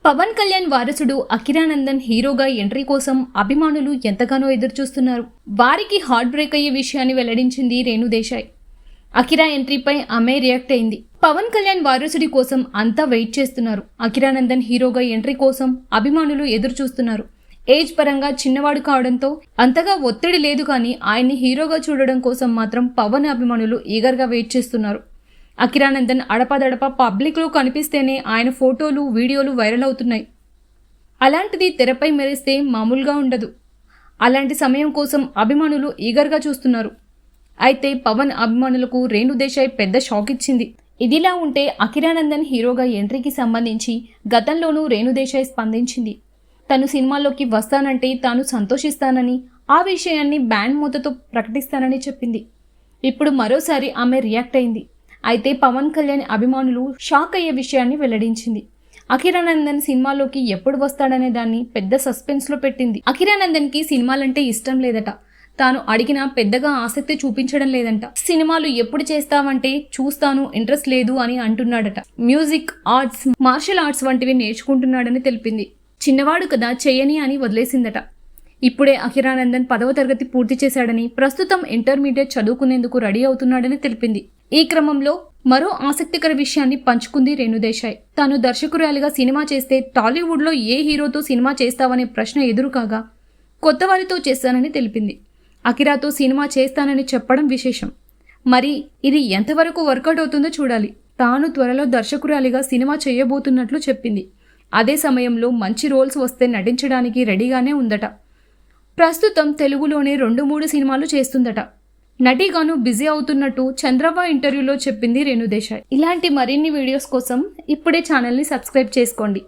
పవన్ కళ్యాణ్ వారసుడు అకిరానందన్ హీరోగా ఎంట్రీ కోసం అభిమానులు ఎంతగానో ఎదురుచూస్తున్నారు. వారికి హార్ట్ బ్రేక్ అయ్యే విషయాన్ని వెల్లడించింది రేణు దేశాయ్. అకిరా ఎంట్రీపై ఆమె రియాక్ట్ అయింది. పవన్ కళ్యాణ్ వారసుడి కోసం అంతా వెయిట్ చేస్తున్నారు. అకిరానందన్ హీరోగా ఎంట్రీ కోసం అభిమానులు ఎదురు చూస్తున్నారు. ఏజ్ పరంగా చిన్నవాడు కావడంతో అంతగా ఒత్తిడి లేదు, కానీ ఆయన్ని హీరోగా చూడడం కోసం మాత్రం పవన్ అభిమానులు ఈగర్గా వెయిట్ చేస్తున్నారు. అకిరానందన్ అడపాదడపా పబ్లిక్లో కనిపిస్తేనే ఆయన ఫోటోలు, వీడియోలు వైరల్ అవుతున్నాయి. అలాంటిది తెరపై మెరిస్తే మామూలుగా ఉండదు. అలాంటి సమయం కోసం అభిమానులు ఈగర్గా చూస్తున్నారు. అయితే పవన్ అభిమానులకు రేణు దేశాయ్ పెద్ద షాక్ ఇచ్చింది. ఇదిలా ఉంటే అకిరానందన్ హీరోగా ఎంట్రీకి సంబంధించి గతంలోనూ రేణు దేశాయ్ స్పందించింది. తను సినిమాల్లోకి వస్తానంటే తాను సంతోషిస్తానని, ఆ విషయాన్ని బ్యాండ్ మూతతో ప్రకటిస్తానని చెప్పింది. ఇప్పుడు మరోసారి ఆమె రియాక్ట్ అయింది. అయితే పవన్ కళ్యాణ్ అభిమానులు షాక్ అయ్యే విషయాన్ని వెల్లడించింది. అకిరానందన్ సినిమాలోకి ఎప్పుడు వస్తాడనే దాన్ని పెద్ద సస్పెన్స్లో పెట్టింది. అకిరానందన్కి సినిమాలంటే ఇష్టం లేదట. తాను అడిగినా పెద్దగా ఆసక్తి చూపించడం లేదంట. సినిమాలు ఎప్పుడు చేస్తావంటే చూస్తాను, ఇంట్రెస్ట్ లేదు అని అంటున్నాడట. మ్యూజిక్, ఆర్ట్స్, మార్షల్ ఆర్ట్స్ వంటివి నేర్చుకుంటున్నాడని తెలిపింది. చిన్నవాడు కదా, చెయ్యని అని వదిలేసిందట. ఇప్పుడే అకిరానందన్ 10వ తరగతి పూర్తి చేశాడని, ప్రస్తుతం ఇంటర్మీడియట్ చదువుకునేందుకు రెడీ అవుతున్నాడని తెలిపింది. ఈ క్రమంలో మరో ఆసక్తికర విషయాన్ని పంచుకుంది రేణు దేశాయ్. తాను దర్శకురాలిగా సినిమా చేస్తే టాలీవుడ్లో ఏ హీరోతో సినిమా చేస్తావనే ప్రశ్న ఎదురు కాగా కొత్త వారితో చేస్తానని తెలిపింది. అకిరాతో సినిమా చేస్తానని చెప్పడం విశేషం. మరి ఇది ఎంతవరకు వర్కౌట్ అవుతుందో చూడాలి. తాను త్వరలో దర్శకురాలిగా సినిమా చేయబోతున్నట్లు చెప్పింది. అదే సమయంలో మంచి రోల్స్ వస్తే నటించడానికి రెడీగానే ఉందట. ప్రస్తుతం తెలుగులోనే 2-3 సినిమాలు చేస్తుందట. నటిగాను బిజీ అవుతున్నట్టు చంద్రవ్వ ఇంటర్వ్యూలో చెప్పింది రేణు దేశాయ్. ఇలాంటి మరిన్ని వీడియోస్ కోసం ఇప్పుడే ఛానల్ని సబ్స్క్రైబ్ చేసుకోండి.